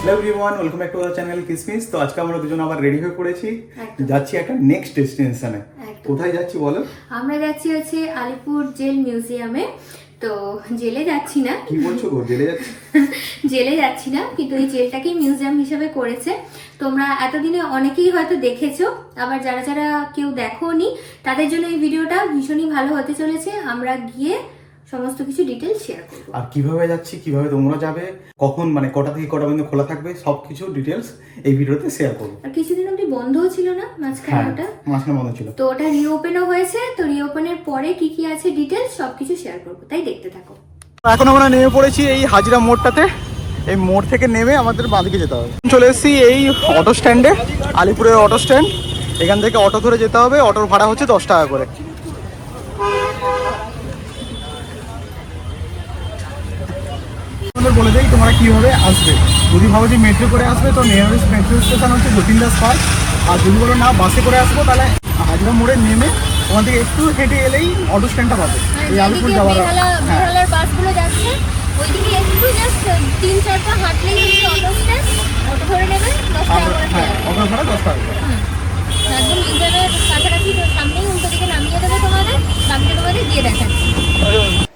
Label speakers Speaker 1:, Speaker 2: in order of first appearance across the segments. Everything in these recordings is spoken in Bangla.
Speaker 1: Hello everyone, welcome back to our channel কিসমিস। তো আজকে আমরা দুজন আবার রেডি হয়ে পড়েছি, যাচ্ছি একটা নেক্সট ডেস্টিনেশনে। কোথায় যাচ্ছি বলো?
Speaker 2: আমরা যাচ্ছি হচ্ছে আলিপুর জেল মিউজিয়ামে। তো জেলে যাচ্ছি না।
Speaker 1: কি বলছো গো, জেলে যাচ্ছি?
Speaker 2: জেলে যাচ্ছি না, কিন্তু এই জেলটাকেই মিউজিয়াম হিসেবে করেছে। তোমরা এতদিনে অনেকেই হয়তো দেখেছো, আবার যারা যারা কেউ দেখোনি তাদের জন্য এই ভিডিওটা ভীষণই ভালো হতে চলেছে। আমরা গিয়ে সমস্ত কিছু ডিটেলস শেয়ার করব।
Speaker 1: আর কিভাবে যাচ্ছি, কিভাবে তোমরা যাবে, কখন মানে কটা থেকে কটা পর্যন্ত খোলা থাকবে, সবকিছু ডিটেলস এই ভিডিওতে শেয়ার করব।
Speaker 2: আর কিছুদিন অবধি বন্ধও ছিল না মাঝখানে, ওটা
Speaker 1: মাঝখানে বন্ধ ছিল,
Speaker 2: তো ওটা রিওপেনও হয়েছে। তো রিওপেনের পরে কি কি আছে ডিটেলস সবকিছু শেয়ার করব, তাই দেখতে থাকো।
Speaker 1: এখন আমরা নেমে পড়েছি এই হাজিরা মোড়টাতে। এই মোড় থেকে নেমে আমাদের বাঁদিকে যেতে হবে। চলে এসেছি এই অটো স্ট্যান্ডে, আলিপুরের অটো স্ট্যান্ড। এখান থেকে অটো ধরে যেতে হবে, অটোর ভাড়া হচ্ছে 10 টাকা করে। বলে দেই তোমরা কিভাবে আসবে। যদি ভাবো যে মেট্রো করে আসবে তো নিয়ারেস্ট মেট্রো স্টেশন হচ্ছে যতীন দাস পার্ক। আর যদি বলো না বাসে করে আসবো তাহলে হাজিরা মোড়ে নেমে ওখান থেকে একটু হেঁটে এলেই অটো স্ট্যান্ডটা পাবে। এই আলিপুর যাওয়ার
Speaker 2: বাসগুলো যাচ্ছে ওইদিকে একটু জাস্ট 3-4টা হাঁটলেই হচ্ছে অটো স্ট্যান্ড। অটো ধরে নেবে 10 টাকা করে।
Speaker 1: হ্যাঁ, অটো ভাড়া 10 টাকা করে।
Speaker 2: একদম মিউজিয়ামের কাছাকাছি সামনেই উল্টো দিকে নামিয়ে দেবে তোমাদের, নামিয়ে তোমাদের দিয়ে দেখাচ্ছি।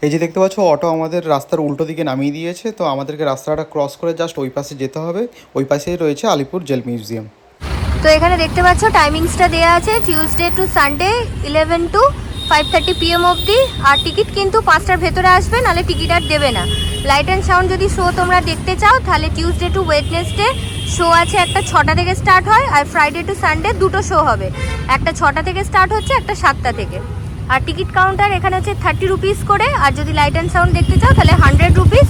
Speaker 1: এই যে দেখতে পাচ্ছ অটো আমাদের রাস্তার উল্টো দিকে নামিয়ে দিয়েছে। তো আমাদেরকে রাস্তাটা ক্রস করে জাস্ট ওই পাশে যেতে হবে। ওই পাশেই রয়েছে আলিপুর জেল মিউজিয়াম।
Speaker 2: তো এখানে দেখতে পাচ্ছ টাইমিংসটা দেওয়া আছে Tuesday to Sunday 11 to 5:30 PM অবধি। আর টিকিট কিন্তু 5টার ভেতরে আসবে, নাহলে টিকিট আর দেবে না। লাইট অ্যান্ড সাউন্ড যদি শো তোমরা দেখতে চাও তাহলে টিউসডে টু ওয়েডনেসডে শো আছে, একটা 6টা থেকে স্টার্ট হয়। আর ফ্রাইডে টু সানডে দুটো শো হবে, একটা 6টা থেকে স্টার্ট হচ্ছে, একটা 7টা থেকে। আর টিকিট কাউন্টার এখানে হচ্ছে 30 রুপিস করে। আর যদি লাইট অ্যান্ড সাউন্ড দেখতে চাও তাহলে 100 রুপিস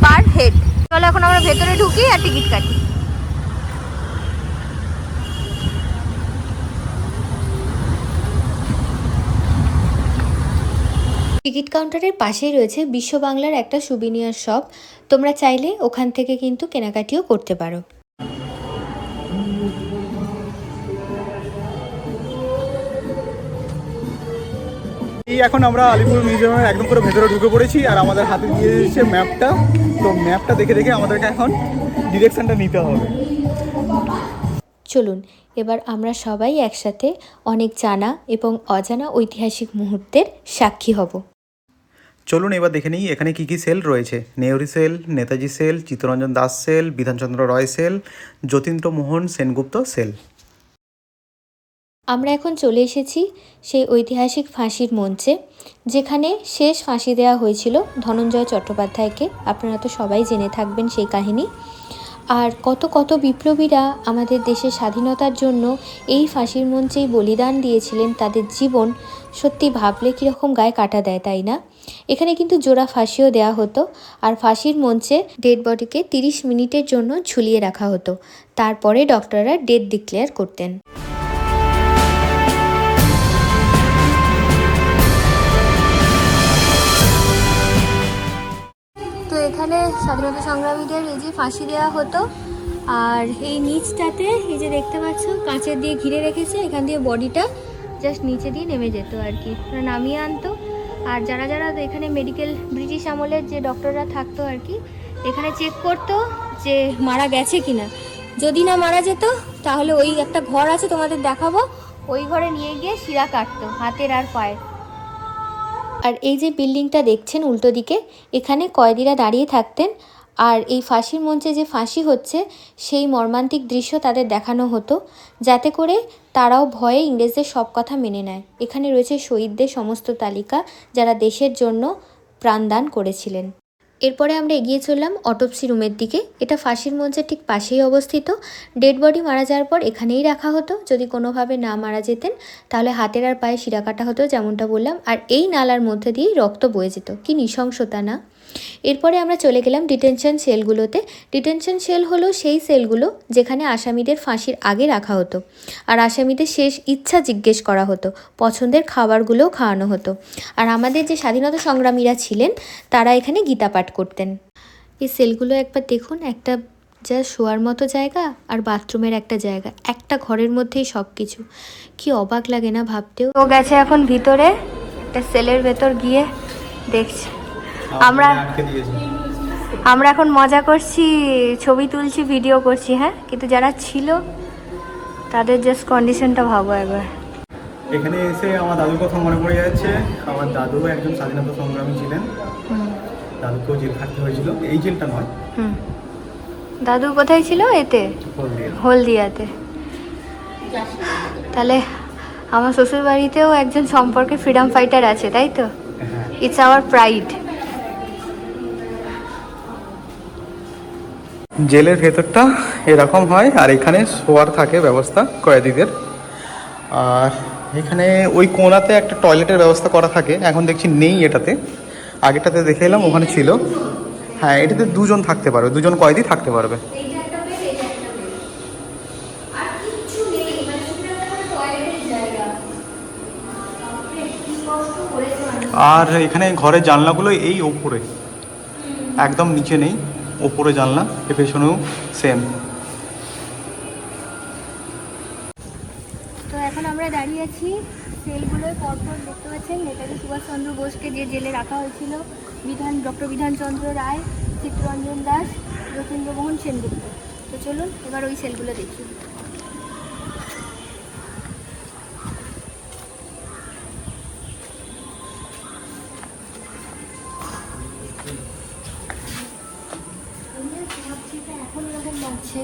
Speaker 2: পার হেড। চলো এখন আমরা ভেতরে ঢুকি আর টিকিট কাটি। টিকিট কাউন্টারের পাশেই রয়েছে বিশ্ব বাংলার একটা সুবিনিয়ার শপ। তোমরা চাইলে ওখান থেকে কিন্তু কেনাকাটিও করতে পারো।
Speaker 1: এই এখন আমরা আলিপুর মিউজিয়ামের একদম পুরো ভেতরে ঢুকে পড়েছি। আর আমাদের হাতে দিয়ে দিচ্ছে ম্যাপটা। তো ম্যাপটা দেখে দেখে আমাদেরকে এখন ডিরেকশনটা নিতে হবে।
Speaker 2: চলুন এবার আমরা সবাই একসাথে অনেক জানা এবং অজানা ঐতিহাসিক মুহূর্তের সাক্ষী হব।
Speaker 1: চলুন এবার দেখে নিই এখানে কি কি সেল রয়েছে। Nehru cell, Netaji cell, Chittaranjan Das cell, Bidhan Chandra Roy cell, Jatindra Mohan Sengupta cell.
Speaker 2: আমরা এখন চলে এসেছি সেই ঐতিহাসিক ফাঁসির মঞ্চে, যেখানে শেষ ফাঁসি দেওয়া হয়েছিল ধনঞ্জয় চট্টোপাধ্যায়কে। আপনারা তো সবাই জেনে থাকবেন সেই কাহিনী। আর কত কত বিপ্লবীরা আমাদের দেশের স্বাধীনতার জন্য এই ফাঁসির মঞ্চেই বলিদান দিয়েছিলেন তাদের জীবন। সত্যি ভাবলে কীরকম গায়ে কাটা দেয়, তাই না? এখানে কিন্তু জোড়া ফাঁসিও দেওয়া হতো। আর ফাঁসির মঞ্চে ডেড বডিকে 30 মিনিটের জন্য ঝুলিয়ে রাখা হতো। তারপরে ডক্টররা ডেথ ডিক্লেয়ার করতেন। তো এখানে স্বাধীনতা সংগ্রামীদের এই যে ফাঁসি দেওয়া হতো। আর এই নিচটাতে এই যে দেখতে পাচ্ছ কাঁচের দিয়ে ঘিরে রেখেছে, এখান দিয়ে বডিটা জাস্ট নিচে দিয়ে নেমে যেত আর কি, নামিয়ে আনতো। আর যারা যারা এখানে মেডিকেল ব্রিটিশ আমলের যে ডক্টররা থাকতো আর কি, এখানে চেক করতো যে মারা গেছে কিনা। যদি না মারা যেত তাহলে ওই একটা ঘর আছে তোমাদের দেখাবো, ওই ঘরে নিয়ে গিয়ে শিরা কাটতো হাতের আর পায়ের। আর এই যে বিল্ডিংটা দেখছেন উল্টো দিকে, এখানে কয়েদিরা দাঁড়িয়ে থাকতেন। আর এই ফাঁসির মঞ্চে যে ফাঁসি হচ্ছে সেই মর্মান্তিক দৃশ্য তাদের দেখানো হতো, যাতে করে তারাও ভয়ে ইংরেজদের সব কথা মেনে নেয়। এখানে রয়েছে শহীদদের সমস্ত তালিকা, যারা দেশের জন্য প্রাণদান করেছিলেন। এরপরে আমরা এগিয়ে চললাম অটোপসি রুমের দিকে। এটা ফাঁসির মঞ্চের ঠিক পাশেই অবস্থিত। ডেড বডি মারা যাওয়ার পর এখানেই রাখা হতো। যদি কোনোভাবে না মারা যেতেন তাহলে হাতের আর পায়ে শিরা কাটা হতো, যেমনটা বললাম। আর এই নালার মধ্যে দিয়েই রক্ত বয়ে যেত। কি নৃশংসতা না! এরপরে আমরা চলে গেলাম ডিটেনশন সেলগুলোতে। ডিটেনশন সেল হলো সেই সেলগুলো যেখানে আসামিদের ফাঁসির আগে রাখা হতো। আর আসামিদের শেষ ইচ্ছা জিজ্ঞেস করা হতো, পছন্দের খাবারগুলোও খাওয়ানো হতো। আর আমাদের যে স্বাধীনতা সংগ্রামীরা ছিলেন তারা এখানে গীতা পাঠ করতেন। এই সেলগুলো একবার দেখুন, একটা যা শোয়ার মতো জায়গা আর বাথরুমের একটা জায়গা, একটা ঘরের মধ্যেই সব কিছু। কি অবাক লাগে না ভাবতেও। ও গেছে এখন ভিতরে একটা সেলের ভেতর গিয়ে দেখছে। আমরা আমরা এখন মজা করছি, ছবি তুলছি, ভিডিও করছি, হ্যাঁ, কিন্তু যারা ছিল তাদের জাস্ট কন্ডিশনটা ভাবো একবার।
Speaker 1: এখানে এসে আমার দাদুর কথা মনে পড়ে যাচ্ছে। আমার দাদু একজন স্বাধীনতা সংগ্রামী ছিলেন, দাদুকেও জেল খাটতে হয়েছিল, এই জেলটা নয়।
Speaker 2: দাদু কোথায় ছিল? এতে হলদিয়াতে। তাহলে আমার শ্বশুর বাড়িতেও একজন সম্পর্কে ফ্রিডম ফাইটার আছে, তাই তো? It's our pride.
Speaker 1: জেলের ভেতরটা এরকম হয়, আর এখানে শোয়ার থাকে ব্যবস্থা কয়েদিদের। আর এখানে ওই কোণাতে একটা টয়লেটের ব্যবস্থা করা থাকে, এখন দেখছি নেই এটাতে, আগেটাতে দেখে এলাম ওখানে ছিল। হ্যাঁ, এটাতে দুজন থাকতে পারবে, দুজন কয়েদি থাকতে পারবে। আর এখানে ঘরের জানলাগুলো এই ওপরে, একদম নিচে নেই, ওপরে জানলা, এর পেছনেও সেম।
Speaker 2: তো এখন আমরা দাঁড়িয়ে আছি সেলগুলোর পরপর, দেখতে পাচ্ছেন নেতাজি সুভাষচন্দ্র বোসকে যে জেলে রাখা হয়েছিল, ডক্টর বিধানচন্দ্র রায়, চিত্তরঞ্জন দাস, যতীন্দ্রমোহন সেনগুপ্ত। তো চলুন এবার ওই সেলগুলো দেখি। এখন এরকম লাগছে,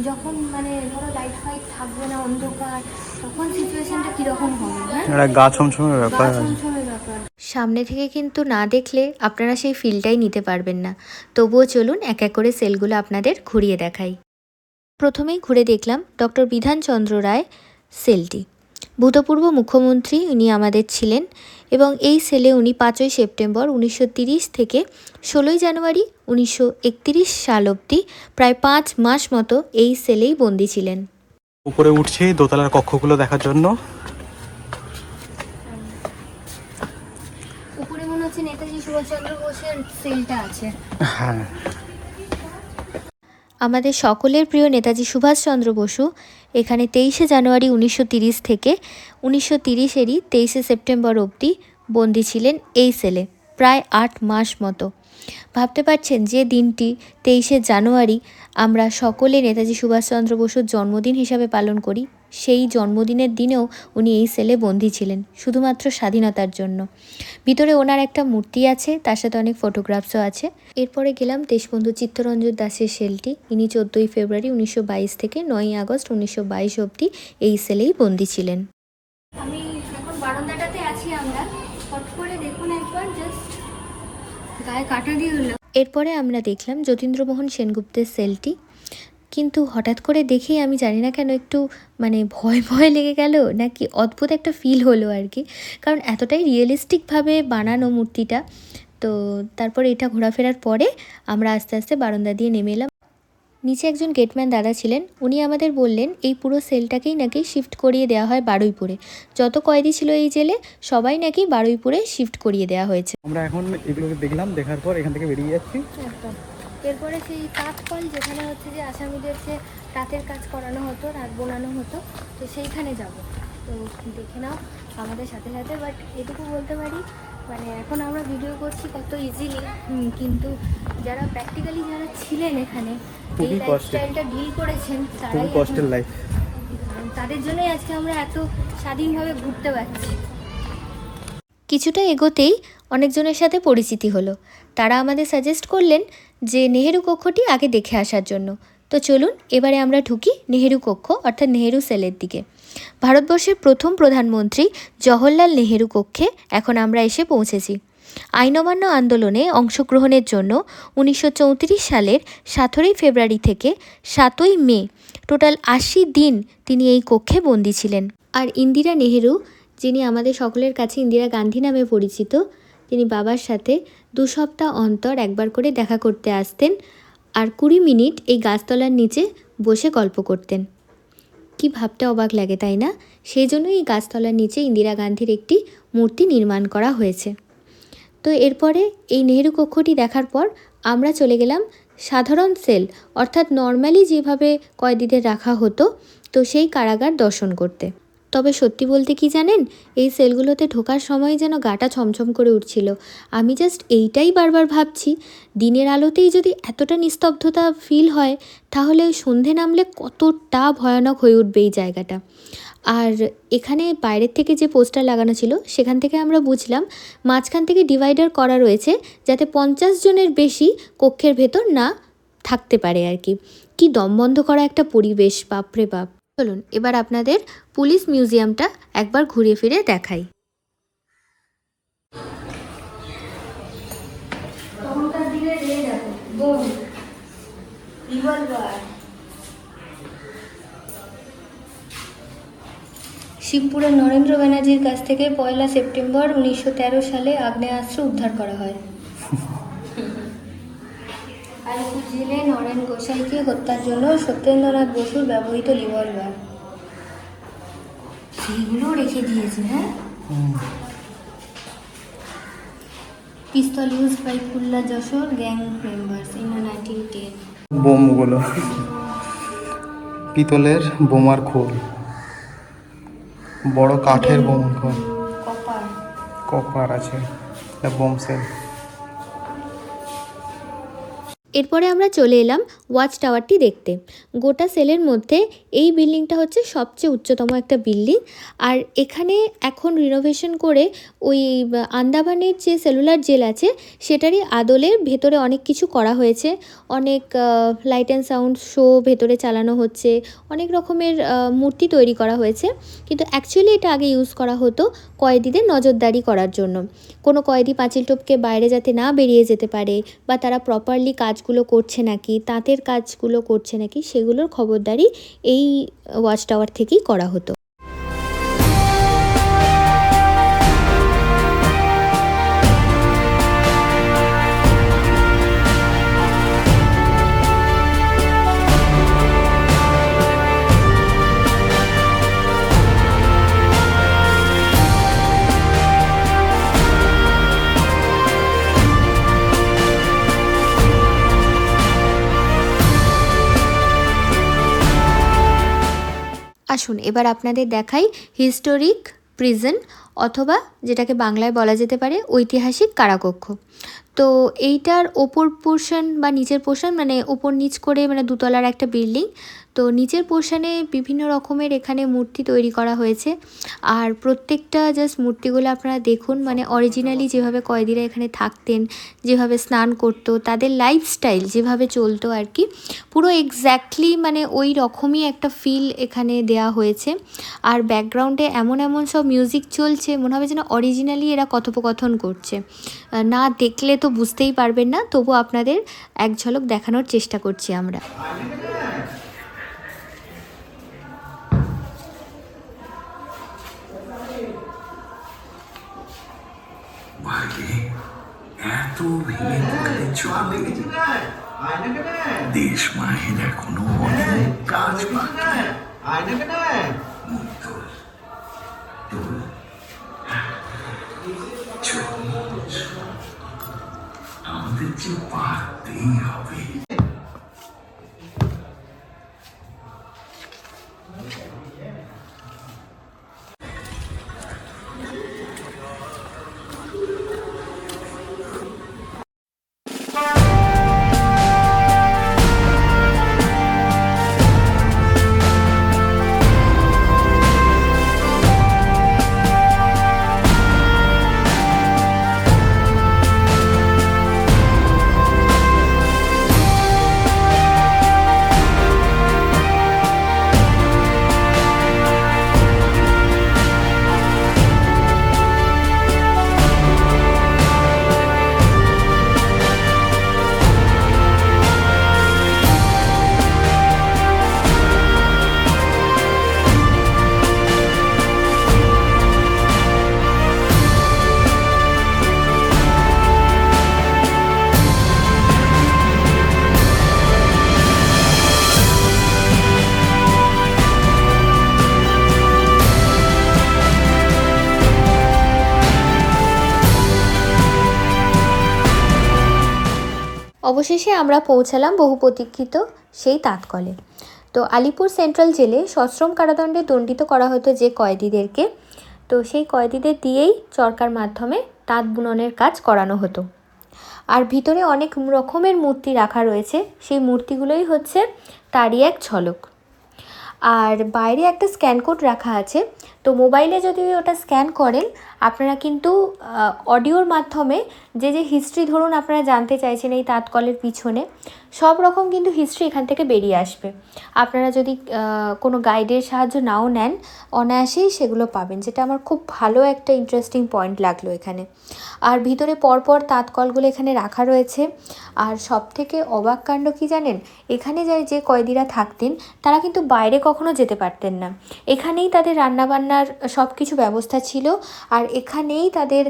Speaker 2: যখন মানে ধরো লাইট ফাইট থাকবে না, অন্ধকার, তখন সিচুয়েশনটা কিরকম হবে, হ্যাঁ,
Speaker 1: গা ছমছমের ব্যাপার।
Speaker 2: সামনে থেকে কিন্তু না দেখলে আপনারা সেই ফিলটাই নিতে পারবেন না। তবুও চলুন এক এক করে সেলগুলো আপনাদের ঘুরিয়ে দেখাই। প্রথমেই ঘুরে দেখলাম ডক্টর বিধানচন্দ্র রায় সেলটি। ভূতপূর্ব মুখ্যমন্ত্রী উনি আমাদের ছিলেন, এবং এই সেলে উনি 5ই সেপ্টেম্বর 1930 থেকে 16ই জানুয়ারি 1931 সাল অবধি প্রায় 5 মাস মতো এই সেলেই বন্দী ছিলেন।
Speaker 1: উপরে উঠছি দোতলার কক্ষগুলো দেখার জন্য।
Speaker 2: উপরে মনে হচ্ছে নেতাজি সুভাষচন্দ্র বোসের সেলটা আছে।
Speaker 1: হ্যাঁ,
Speaker 2: আমাদের সকলের প্রিয় নেতাজি সুভাষচন্দ্র বসু এখানে 23শে জানুয়ারি 1930 থেকে 1930-এরই 23শে সেপ্টেম্বর অবধি বন্দী ছিলেন এই সেলে, প্রায় 8 মাস মতো। ভাবতে পারছেন যে দিনটি 23শে জানুয়ারি আমরা সকলে নেতাজি সুভাষচন্দ্র বসুর জন্মদিন হিসাবে পালন করি, সেই জন্মদিনের দিনেও উনি এই সেলে বন্দী ছিলেন শুধুমাত্র স্বাধীনতার জন্য। ভিতরে ওনার একটা মূর্তি আছে, তার সাথে অনেক ফটোগ্রাফসও আছে। এরপরে গেলাম দেশবন্ধু চিত্তরঞ্জন দাসের সেলটি। ইনি 14ই ফেব্রুয়ারি 1922 থেকে 9ই আগস্ট 1922 অবধি এই সেলেই বন্দী ছিলেন। আমি এখন বারান্দাটাতে আছি, আমরা হট করে দেখুন একবার, জাস্ট গায়ে কাটা দিয়ে হলো। এরপরে আমরা দেখলাম যতীন্দ্রমোহন সেনগুপ্তের সেলটি, কিন্তু হঠাৎ করে দেখেই আমি জানি না কেন একটু মানে ভয় ভয় লেগে গেল, নাকি অদ্ভুত একটা ফিল হলো আর কি, কারণ এতটাই রিয়েলিস্টিকভাবে বানানো মূর্তিটা। তো তারপর এটা ঘোরাফেরার পরে আমরা আস্তে আস্তে বারান্দা দিয়ে নেমে এলাম। নিচে একজন গেটম্যান দাদা ছিলেন, উনি আমাদের বললেন এই পুরো সেলটাকেই নাকি শিফট করিয়ে দেওয়া হয় বারুইপুরে। যত কয়েদি ছিল এই জেলে সবাই নাকি বারুইপুরে শিফট করিয়ে দেওয়া হয়েছে।
Speaker 1: আমরা এখন এগুলোকে দেখলাম, দেখার পর এখান থেকে বেরিয়ে যাচ্ছি।
Speaker 2: একদম। এরপরে সেই তাঁত কল, যেখানে হচ্ছে যে আসামিদের যে তাঁতের কাজ করানো হতো, রাত বোনানো হতো, তো সেইখানে যাব। তো দেখে নাও আমাদের সাথে সাথে। বাট এটুকু বলতে পারি, মানে এখন আমরা ভিডিও করছি কত ইজিলি, কিন্তু যারা প্র্যাকটিক্যালি যারা ছিলেন এখানে, এই লাইফস্টাইলটা ডিল করেছেন, তারাই
Speaker 1: কষ্টের লাইফ,
Speaker 2: তাদের জন্যই আজকে আমরা এত স্বাধীনভাবে ঘুরতে পারছি। কিছুটা এগোতেই অনেকজনের সাথে পরিচিতি হলো। তারা আমাদের সাজেস্ট করলেন যে নেহেরু কক্ষটি আগে দেখে আসার জন্য। তো চলুন এবারে আমরা ঢুকি নেহেরু কক্ষ, অর্থাৎ নেহেরু সেলের দিকে। ভারতবর্ষের প্রথম প্রধানমন্ত্রী জওহরলাল নেহেরু কক্ষে এখন আমরা এসে পৌঁছেছি। আইন অমান্য আন্দোলনে অংশগ্রহণের জন্য 1934 সালের 17ই ফেব্রুয়ারি থেকে 7ই মে টোটাল 80 দিন তিনি এই কক্ষে বন্দী ছিলেন। আর ইন্দিরা নেহেরু, যিনি আমাদের সকলের কাছে ইন্দিরা গান্ধী নামে পরিচিত, তিনি বাবার সাথে 2 সপ্তাহ অন্তর একবার করে দেখা করতে আসতেন, আর 20 মিনিট এই গাছতলার নিচে বসে গল্প করতেন। কি ভাবতে অবাক লাগে, তাই না? সেই জন্য এই গাছতলার নিচে ইন্দিরা গান্ধীর একটি মূর্তি নির্মাণ করা হয়েছে। তো এরপরে এই নেহেরু কক্ষটি দেখার পর আমরা চলে গেলাম সাধারণ সেল, অর্থাৎ নর্মালি যেভাবে কয়েদিদের রাখা হতো, তো সেই কারাগার দর্শন করতে। তবে সত্যি বলতে কি জানেন, এই সেলগুলোতে ঢোকার সময় যেন গাটা ছমছম করে উঠছিল। আমি জাস্ট এইটাই বারবার ভাবছি, দিনের আলোতেই যদি এতটা নিস্তব্ধতা ফিল হয়, তাহলে সন্ধে নামলে কতটা ভয়ানক হয়ে উঠবে এই জায়গাটা। আর এখানে বাইরের থেকে যে পোস্টার লাগানো ছিল, সেখান থেকে আমরা বুঝলাম মাঝখান থেকে ডিভাইডার করা রয়েছে, যাতে 50 জনের বেশি কক্ষের ভেতর না থাকতে পারে আর কি। কি দমবন্ধ করা একটা পরিবেশ, বাপরে বাপ। চলুন এবার আপনাদের পুলিশ মিউজিয়ামটা একবার ঘুরে ফিরে দেখাই। শিবপুরের নরেন্দ্র ব্যানার্জির কাছ থেকে 1 সেপ্টেম্বর 1913 সালে আগ্নেয়াস্ত্র উদ্ধার করা হয়। আলিপুর জেলে নরেন গোসাইকে হত্যার জন্য সত্যেন্দ্রনাথ বসুর ব্যবহৃত রিভলভার, সেইগুলো রেখে দিয়েছে। হ্যাঁ, পিস্তল use by Khulna Jessore gang members in 1910।
Speaker 1: বোমগুলো, পিতলের বোমার খোল, বড় কাঠের বোমার খোল, কপার আছে, বোম সেল।
Speaker 2: এরপরে আমরা চলে এলাম ওয়াচ টাওয়ারটি দেখতে। গোটা সেলের মধ্যে এই বিল্ডিংটা হচ্ছে সবচেয়ে উচ্চতম একটা বিল্ডিং। আর এখানে এখন রিনোভেশন করে ওই আন্দামানের যে সেলুলার জেল আছে সেটারই আদলে ভেতরে অনেক কিছু করা হয়েছে। অনেক লাইট অ্যান্ড সাউন্ড শো ভেতরে চালানো হচ্ছে, অনেক রকমের মূর্তি তৈরি করা হয়েছে। কিন্তু অ্যাকচুয়ালি এটা আগে ইউজ করা হতো কয়েদিদের নজরদারি করার জন্য। কোনো কয়েদি পাঁচিল টপকে বাইরে যাতে না বেরিয়ে যেতে পারে, বা তারা প্রপারলি কাজগুলো করছে নাকি, তাঁতের কাজগুলো করছে নাকি, সেগুলোর খবরদারি এই ওয়াচ টাওয়ার থেকেই করা হতো। আসুন এবার আপনাদের দেখাই হিস্টোরিক প্রিজন, অথবা যেটাকে বাংলায় বলা যেতে পারে ঐতিহাসিক কারাকক্ষ। তো এইটার ওপর পোর্শন বা নিচের পোর্শন, মানে ওপর নিচ করে, মানে দুতলার একটা বিল্ডিং। তো নিচের পোর্শনে বিভিন্ন রকমের এখানে মূর্তি তৈরি করা হয়েছে। আর প্রত্যেকটা জাস্ট মূর্তিগুলো আপনারা দেখুন, মানে অরিজিনালি যেভাবে কয়েদিরা এখানে থাকতেন, যেভাবে স্নান করতো, তাদের লাইফস্টাইল যেভাবে চলতো আর কি, পুরো এক্স্যাক্টলি মানে ওই রকমই একটা ফিল এখানে দেয়া হয়েছে। আর ব্যাকগ্রাউন্ডে এমন এমন সব মিউজিক চলছে, মনে হবে যেন অরিজিনালি এরা কথোপকথন করছে। না দেখলে তো বুঝতেই পারবেন না, তবু আপনাদের এক ঝলক দেখানোর চেষ্টা করছি আমরা।
Speaker 3: এত ভেঙে পড়লে চলে, দেশ মায়ের এখনো অনেক কাজ বাকি। আমাদের যে পারতেই হবে। অবশেষে আমরা পৌঁছালাম বহু প্রতীক্ষিত সেই তাঁতকলে।
Speaker 2: তো আলিপুর সেন্ট্রাল জেলে সশ্রম কারাদণ্ডে দণ্ডিত করা হতো যে কয়েদিদেরকে, তো সেই কয়েদিদের দিয়েই চরকার মাধ্যমে তাঁত বুননের কাজ করানো হতো। আর ভিতরে অনেক রকমের মূর্তি রাখা রয়েছে, সেই মূর্তিগুলোই হচ্ছে তারই এক ঝলক। আর বাইরে একটা স্ক্যান কোড রাখা আছে, তো মোবাইলে যদি ওটা স্ক্যান করেন আপনারা কিন্তু অডিওর মাধ্যমে যে যে হিস্ট্রি ধরুন আপনারা জানতে চাইছেন এই তাঁতকলের পিছনে, সব রকম কিন্তু হিস্ট্রি এখান থেকে বেরিয়ে আসবে। আপনারা যদি কোনো গাইডের সাহায্য নাও নেন অনায়াসেই সেগুলো পাবেন, যেটা আমার খুব ভালো একটা ইন্টারেস্টিং পয়েন্ট লাগলো এখানে। আর ভিতরে পরপর তাঁতকলগুলো এখানে রাখা রয়েছে। আর সব থেকে অবাক কাণ্ড কী জানেন, এখানে যে কয়েদিরা থাকতেন তারা কিন্তু বাইরে কখনো যেতে পারতেন না, এখানেই তাদের রান্নাবান্নার সব কিছু ব্যবস্থা ছিল। আর এখানেই তাদের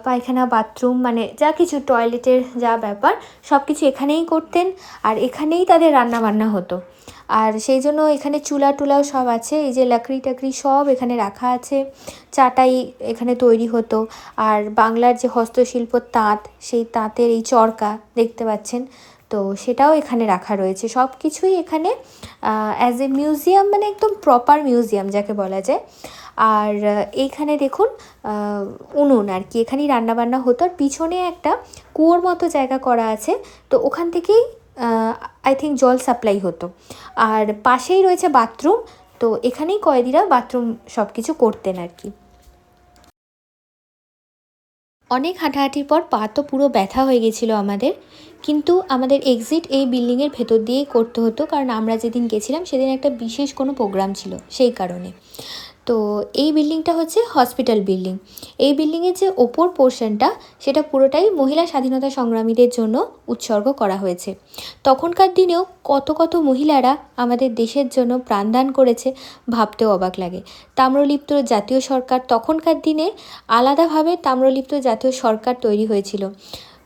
Speaker 2: পায়খানা, বাথরুম, মানে যা কিছু টয়লেটের যা ব্যাপার সব কিছু এখানেই করতেন, আর এখানেই তাদের রান্নাবান্না হতো। আর সেই জন্য এখানে চুলা টুলাও সব আছে, এই যে লাকড়ি টাকড়ি সব এখানে রাখা আছে, চাটাই এখানে তৈরি হতো। আর বাংলার যে হস্তশিল্প তাঁত, সেই তাঁতের এই চরকা দেখতে পাচ্ছেন, তো সেটাও এখানে রাখা রয়েছে। সব কিছুই এখানে অ্যাজ এ মিউজিয়াম, মানে একদম প্রপার মিউজিয়াম যাকে বলা যায়। আর এইখানে দেখুন উনুন আর কি, এখানেই রান্নাবান্না হতো। আর পিছনে একটা কুয়োর মতো জায়গা করা আছে, তো ওখান থেকেই আই থিঙ্ক জল সাপ্লাই হতো। আর পাশেই রয়েছে বাথরুম, তো এখানেই কয়েদিরা বাথরুম সব কিছু করতেন আর কি। অনেক হাঁটাহাঁটির পর পা তো পুরো ব্যথা হয়ে গেছিলো আমাদের, কিন্তু আমাদের এক্সিট এই বিল্ডিংয়ের ভেতর দিয়েই করতে হতো, কারণ আমরা যেদিন গেছিলাম সেদিন একটা বিশেষ কোনো প্রোগ্রাম ছিল সেই কারণে। তো এই বিল্ডিংটা হচ্ছে হসপিটাল বিল্ডিং। এই বিল্ডিংয়ের যে ওপর পোর্শনটা সেটা পুরোটাই মহিলা স্বাধীনতা সংগ্রামীদের জন্য উৎসর্গ করা হয়েছে। তখনকার দিনেও কত কত মহিলারা আমাদের দেশের জন্য প্রাণদান করেছে, ভাবতেও অবাক লাগে। তাম্রলিপ্ত জাতীয় সরকার, তখনকার দিনে আলাদাভাবে তাম্রলিপ্ত জাতীয় সরকার তৈরি হয়েছিল।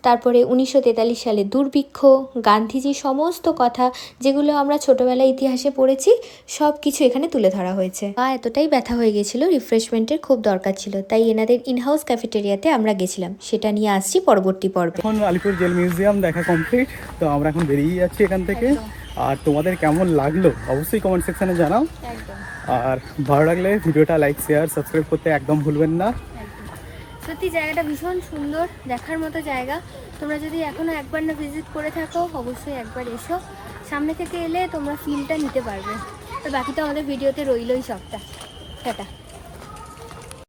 Speaker 2: তারপরে 1943 সালে দুর্ভিক্ষ, গান্ধীজির সমস্ত কথা যেগুলো আমরা ছোটোবেলায় ইতিহাসে পড়েছি সব কিছু এখানে তুলে ধরা হয়েছে। পা এতটাই ব্যথা হয়ে গেছিলো, রিফ্রেশমেন্টের খুব দরকার ছিল, তাই এনাদের ইনহাউস ক্যাফেটেরিয়াতে আমরা গেছিলাম। সেটা নিয়ে আসছি পরবর্তী পর্বে।
Speaker 1: এখন আলিপুর জেল মিউজিয়াম দেখা কমপ্লিট, তো আমরা এখন বেরিয়ে যাচ্ছি এখান থেকে। আর তোমাদের কেমন লাগলো অবশ্যই কমেন্ট সেকশানে জানাও। আর ভালো লাগলে ভিডিওটা লাইক, শেয়ার, সাবস্ক্রাইব করতে একদম ভুলবেন না।
Speaker 2: সত্যি জায়গাটা ভীষণ সুন্দর, দেখার মতো জায়গা। তোমরা যদি এখনও একবার না ভিজিট করে থাকো অবশ্যই একবার এসো, সামনে থেকে এলে তোমরা ফিলটা নিতে পারবে। আর বাকিটা আমাদের ভিডিওতে রইলই সবটা। টাটা।